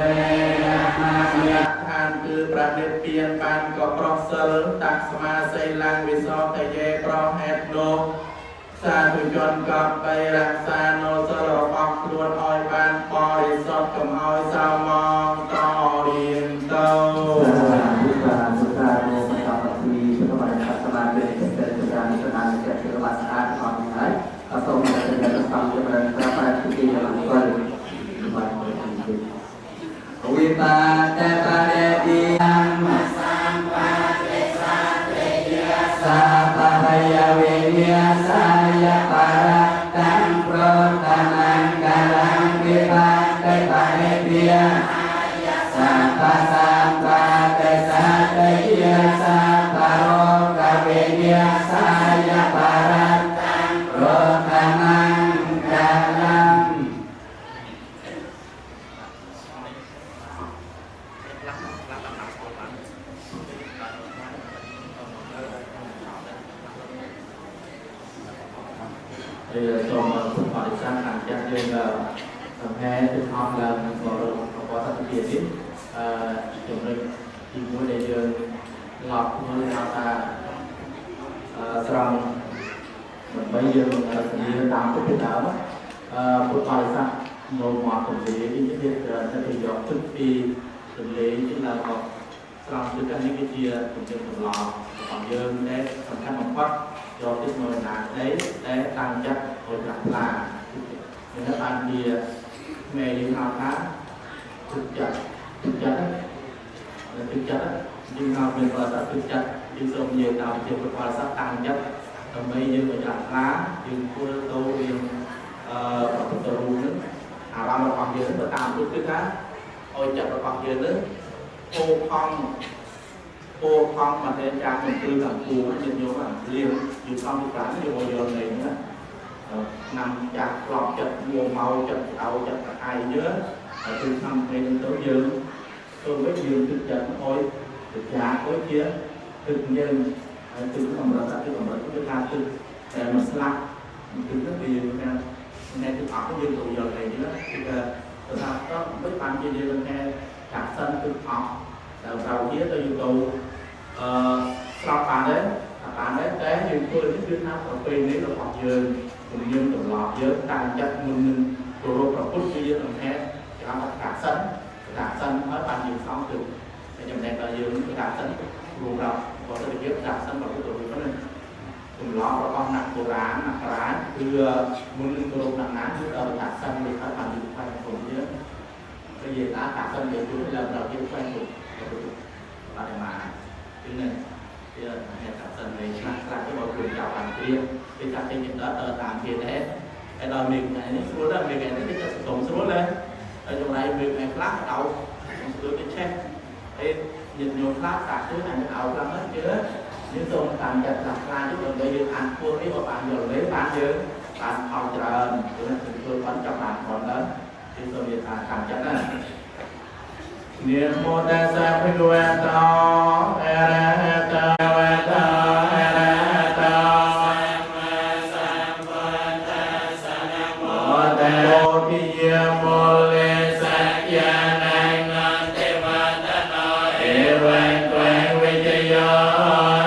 ระมาสิย
ทานคือประเด็นเปลี่ยนปานก็ปรอกเสลตักสมาไซลังวิโสแต่เยปรอแฮดโนสาธุชนกลับไปรักษาโนสโลปอกครวนอ้อยปานปอริสดกับอ้อยสาวมองต่อเรียนโต
พุทธาสุตาโนปตปฏิพุทธวัยสัตมาเบสเตจจานิสนานิเจติวัสอาทอนไงอสมเดชะสังเจริญพระปฏิทินหลังเปิดวันเปิดทินวิปาเตปะเดติยัมมัสสัมปะเตสะเตยะสัพพะยะเวเยสายะปะระตังโปรตมังกะลังวิปาเตปะเดติยะสัพพะสัมปะเตสะเตยะสัพพะโรกะเวเยสายะปะระตังโปรตมังกะลัง
thì trong phần hỏi sang hàng trang dương nghe từ hòn là có thật tiền ít chúng mình thì mỗi đề đường lọt như nào ta xong bây giờ như tám phút từ đó phút hỏi sang nô mọt tổng lý những cái việc thì dọc thức thì tổng lý chính là có xong từ các những cái chia tổng trường tổng lọt còn dương để phần khác một phát do tiếp nối là để tăng chất hồi gặp là những cái bạn kia mẹ đi học khá thực chất đi học mình gọi là thực chất đi xong nhiều tàu thì phải qua sắp tăng chất còn bây giờ mình làm lá nhưng cô tôi riêng tôi luôn nữa ba một khoảng giờ nữa tạm chút cái cá ôi chặt một khoảng giờ nữa cô không mà thêm trang mình tư làm cù nên nhiều bạn liền dù xong thì cả nhiều bây giờ này nữa nằm chặt lọt chặt mùa màu chặt ảo chặt ai nhớ từ thăm hay đến tới giờ tôi với nhiều thực chặt ôi thực trả ôi kia thực nhân từ không rõ ràng từ không rõ ràng từ mà slap từ rất nhiều nghe từ ảo như bây giờ này
ជាយើងថាកាត់សិនគឺអស់តែប្រវត្តិទៅយូរទៅស្រាប់បានទេបានទេតែយើងធ្វើនេះគឺថាប្រពៃណីរបស់យើងជំនឿទម្លាប់យើងតាំងចិត្តមុននឹងគោរពព្រះពុទ្ធគឺយើងនឹងថាគេហៅថាកាត់សិនហើយបានយើងសំទៅតែចំណែកដល់យើងកាត់សិនរួមដល់បើទៅយើងកាត់សិនព្រះពុទ្ធរូបហ្នឹងទម្លាប់របស់អ្នកបុរាណអ្នកប្រាជ្ញគឺមុននឹងគោរពអ្នកណាគឺដល់កាត់សិននេះហើយបានយើងខ្វែងគុំយើងពេលយើងកាត់សិនយើងជួយឡើងដល់យើងខ្វែងគុំព្រះពុទ្ធបានមកគឺនេះជាហេតុកាត់សិននេះខ្លះទៅបើគ្រូចៅបានព្រៀបពីកាត់ចេញដល់តាមទៀតដែរហើយដល់មានថ្ងៃនេះស្រួលដែរមានថ្ងៃនេះគេសុំស្រួលដែរហើយចំណែកមានថ្ងៃខ្លះដល់ស្រួលទៅឆេះហើយញាតិញោមខ្លះកាត់ទៅអញឲ្យខ្លះហ្នឹងជឿយើងសូមតាមចាត់ខ្លះខ្លះទៅដើម្បីយើងអានពួកនេះក៏បានយល់ទេបានយើងបានផលច្រើនព្រោះធ្វើបានចាប់បានផងដែរគឺសូមយើងតាមចាត់ណានាមោតស្សៈភគវតោអរហតោវតោអរហតោសម្មាសម្ពុទ្ធស្សៈនមោតោពិយមោលេសក្យានាងទេវតនោអេវេត្វេវិជ្ជយោ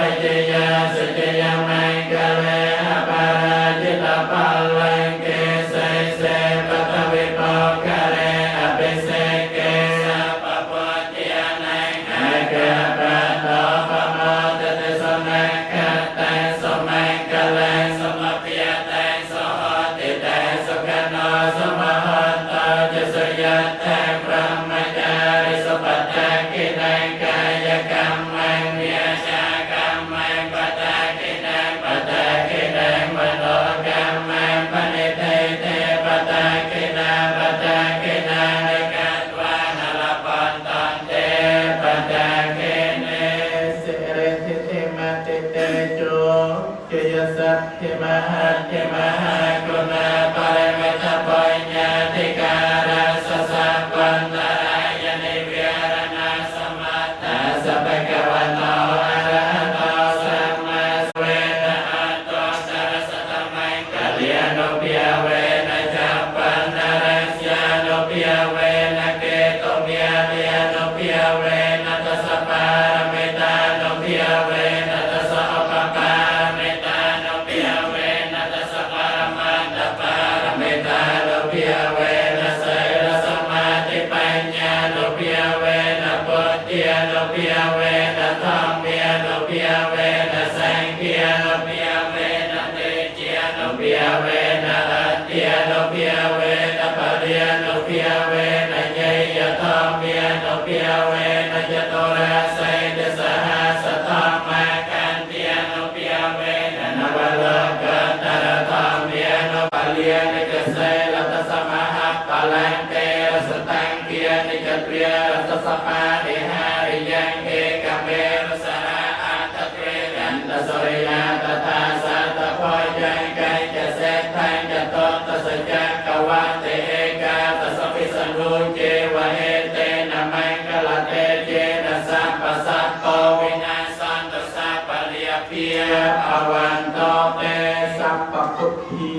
អិជ្ជយាសច្ចយមង្គលេអបរាជិតបលង្កេសេសេបតវិបោករេអភិសេកេอวันโตเตสัพพพุทธี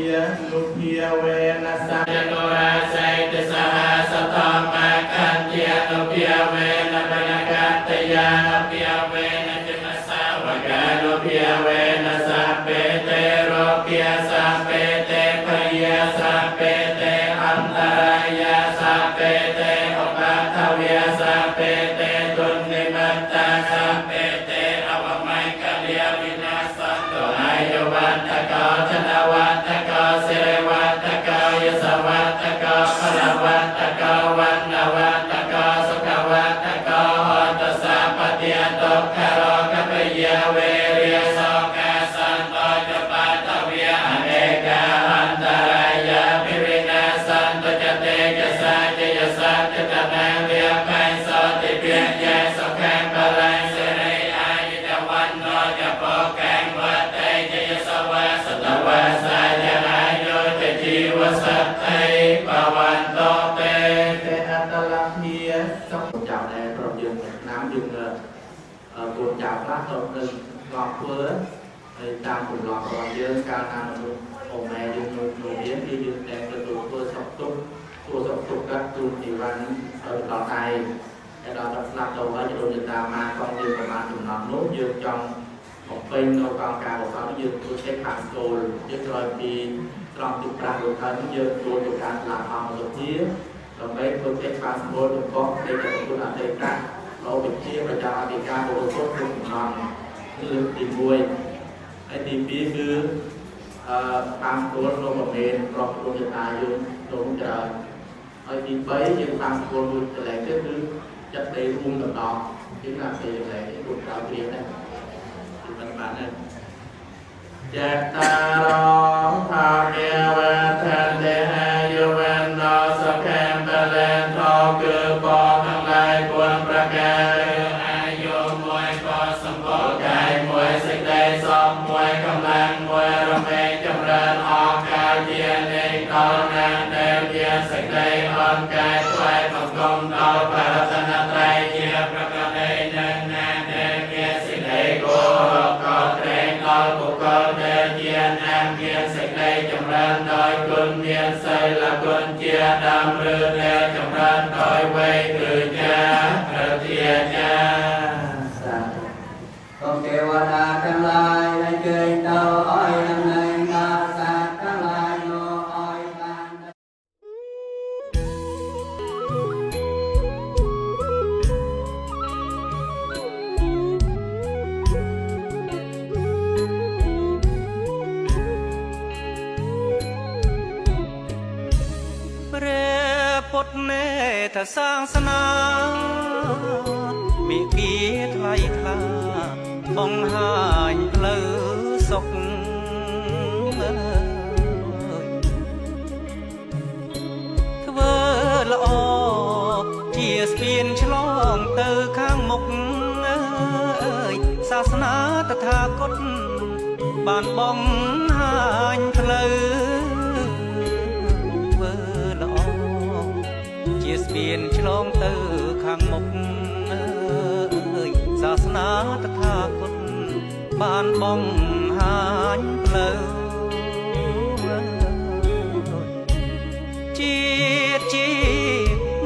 นุเพียเวนัสสะยโนราไสติสหสตมาคันเทียนุเพียเวนะปนกัตตยานุเพียเวนะจินสาวกานุเพียเวนะสัพเพเตโรเพียสัพเพเตพยาสัพเพเตอันตรายาสัพเพเตอุปาทเวสัพเพเตตุนิมัตตาสัพเพเตอวมัยกะเลียวินาสันโตอายุวัตตะกอชนะวัตตะกอสิริวัตตะกอยสวัตตะกอพลวัตตะกอวันนวัตตะกอสุขวัตตะกอหตสัพพะเตียตกขโรกัปยาเวริยโสกาสันโตจปัตตเวียอเนกาอันตรายาภิวินาสันโตจเตจสาจยสัจจตนาเวียปัยโสติเปียยายสุขังพลังสิริอายุจวันโนจะโปกังวัตเตจยสวะสตวะสายนายุจจีวสัตไตปวันโตเตเตอัตตลักเฮียสัมจับในพระยืนน้ำยืนกูจับพระตนหนึ่งหลอกเพื่อตามกลุ่มหลอกก่อนยืนการนำองค์แม่ยืนหนุนเลี้ยงที่ยืนแดงกระดูกเพื่อสอบตุ้ม ค
ួសុខទុក្ខទូជីវ័នដល់ដល់ឯងហើយដល់ស្លាប់ទៅហើយដូចជាតាមមកកងយើងប្រមាណចំណងនោះយើងចង់បំពេញនៅកងការកសលយើងធ្វើចេះខាងស្គលយើងក្រោយពីត្រង់ទីប្រាក់លោកថាយើងចូលទៅការស្លាប់មកទៅជាដើម្បីធ្វើចេះខាងស្គលទៅកងដែលจะគុណអតីតเราเป็นที่ประจำอธิการบริสุทธิ์ทุกครั้งนี่เรื่องตีมวยไอ้ตีปีคือตามตัวโลกเมนรอบโลกตายอยู่ตรงจะไอ้ตีไปยังตามตัวมือจะแหลกก็คือจะได้รุมต่อที่น่าเสียแหลกที่ถูกดาวเทียมนะที่ปัจจุบันนั้นเจตารองทาเกวัฏเดหยุเวนนอสแคมเปเลนทอคือปอทั้งหลายควรประกาศอายุมวยก็สมบูรณ์กายมวยสิ่งใดสอบมวยกำลังมวยรำเพลงจำเริญออกกายเยียนเองตอนนั้นเดิมเยียนสิ่งใดอ่อนกายถวายบังคมต่อพระรัตนตรัยเยียบประกาศได้นั้นนานเดิมเยียนสิ่งใดโกหกก็เกรงต่อบุคคลเดิมเยียนอ้างเยียนสิ่งใดจำเริญโดยคุณเยียนใส่ละคุณเจียดำเรือเดจำเริญโดยไว้คือจ้าพระเทียจ้า
ก็เทวดาทั้งหลายได้เกยเตาอ้อยนำในนาสัตว์ทั้งหลายโนอ้อยบาน
ព្រះពុទ្ធនេថសាសនាมีเกียรติไล่คลาបង្ហាញផ្លូវសុខធ្វើល្អជាស្ពានឆ្លងទៅខាងមុខសាសនាតថាគតបានបង្ហាញផ្លូវធ្វើល្អជាស្ពានឆ្លងទៅខាងមុខសាសនាតថាគតបានបង្ហាញផ្លូវជា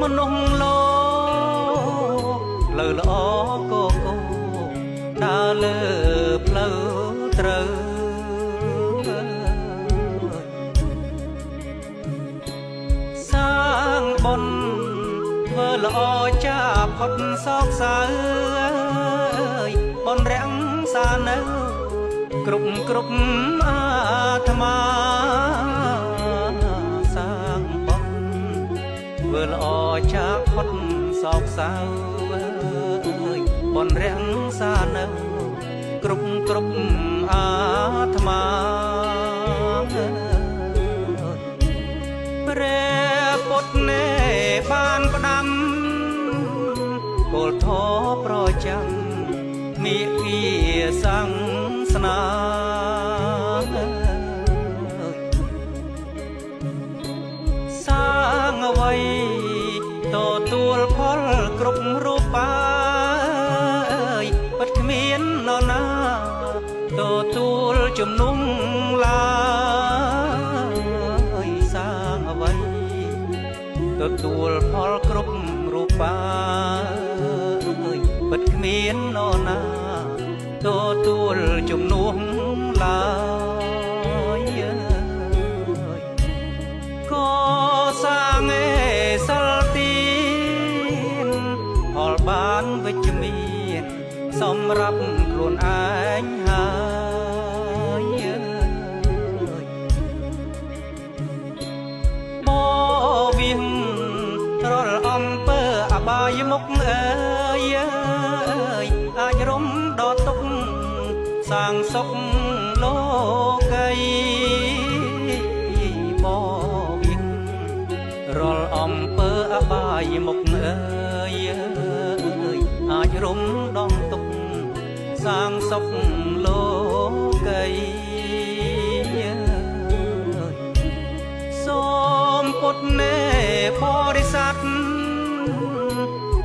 មនុស្សលោកផ្លូវល្អក៏ដើរលើផ្លូវត្រូវសាងបុណ្យធ្វើល្អចាផុតសោកសៅបនរាំងសានៅគ្រប់អាត្មាសាងបុណ្យធ្វើល្អចាផុតសោកសៅបនរាំងសានៅគ្រប់អាត្មាព្រះពុទ្ធនេបានផ្ដាំគោលធម៌ប្រចាំមេគាសាសនាសាងអ្វីទទួលផលគ្រប់រូបបាយពិតគ្មាននរណាទទួលជំនុំឡើយសាងអ្វីទទួលផលគ្រប់រូបបាយពិតគ្មាននរណាទទួលជំនួសឡើយក៏សាងសិលទានផលបានវិជ្ជមានសម្រាប់ខ្លួនឯងហើយបវៀងរាល់អំពើអបាយមុខអើយអាចរំដកទុកសាងសុខលោកីបវៀងរាល់អំពើអបាយមុខអើយអាចរំដងទុកសាងសុខលោកីសូមពុទ្ធនេបរិស័ទ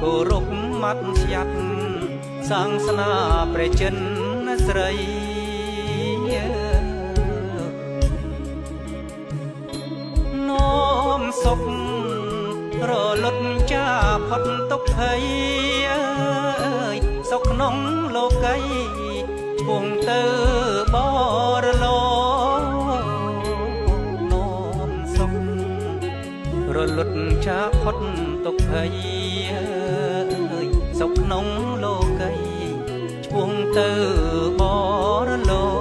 គោរពមត្តស្យ័តសាសនាព្រះចិនស្រីនោមសុខ រលត់ចាផុតទុកភ័យអើយសុខក្នុងលោកីឆ្ពោះទៅបរលោកនោមសុខរលត់ចាផុតទុកភ័យអើយសុខក្នុងលោកីឆ្ពោះទៅបរលោក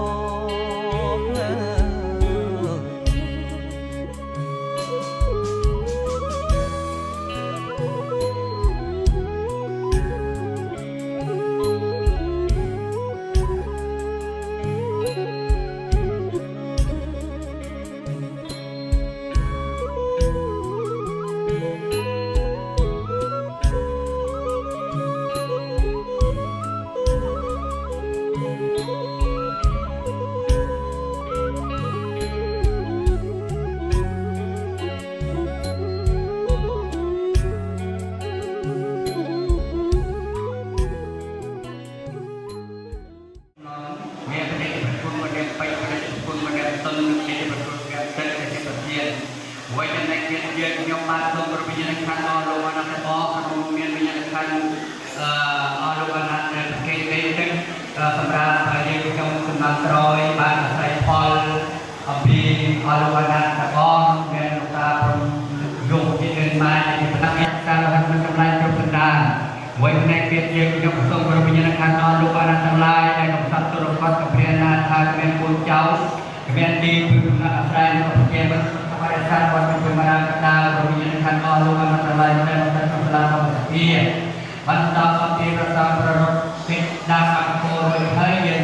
Hãy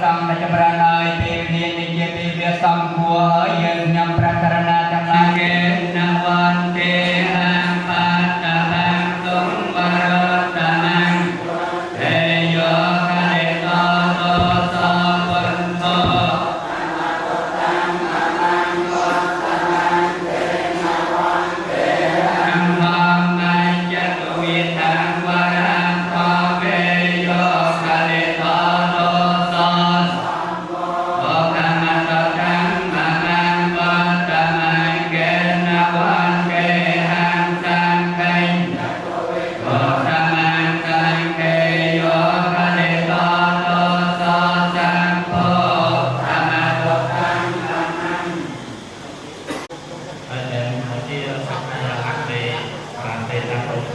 subscribe cho kênh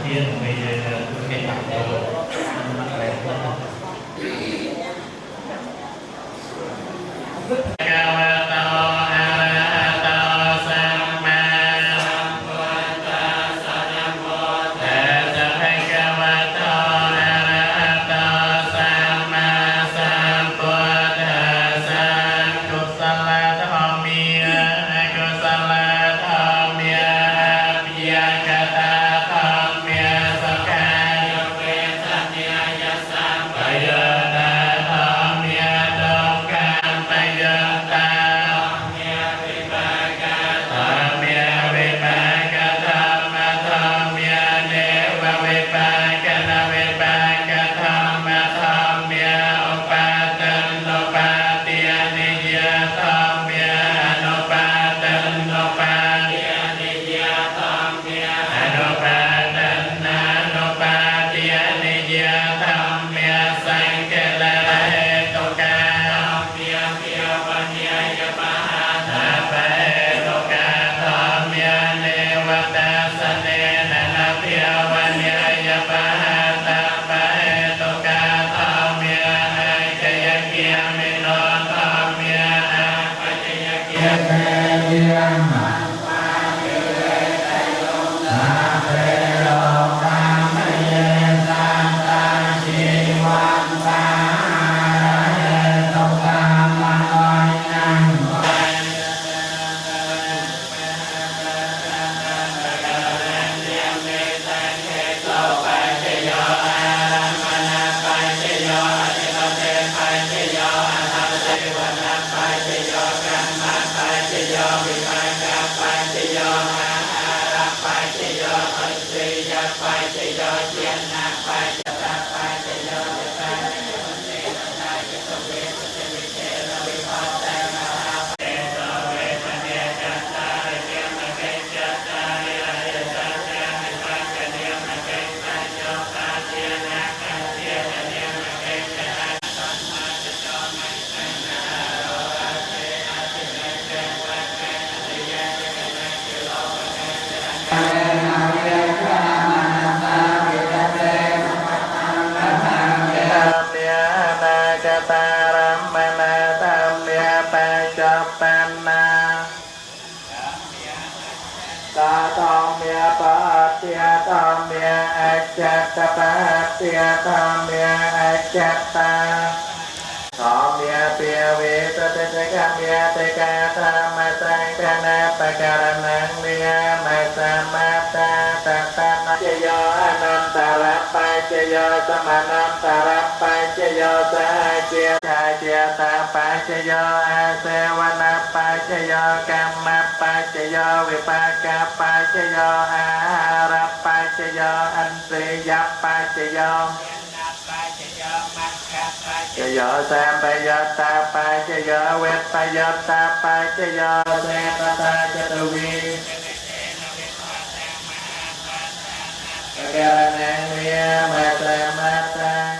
Ghiền Mì Gõ để không bỏ lỡ
ตารัมมนาธรรมเมียปัจจปันนาตาตอมเมียปัจเจตอมเมียอัจจตปัจเจตอมเมียอัจจตาขอเมียเปียเวตเตเจกะเมียเตกะธรรมสังฆนาปะการนังเมียมาสัมมาตาตตานะเจโยอนันตระปัจเจโยสมานันตระปัจเจโยสาเจชาเจตาปัจเจโยอาเสวนาปัจเจโยกัมมปัจเจโยวิปากปัจเจโยอาหารปัจเจโยอันตริยปัจเจโยเจโยสัมปยุตตาปัจเจโยเวทปยุตตาปัจเจโยเสตตาจตุวีปะการนังเมียมาสัมมาตา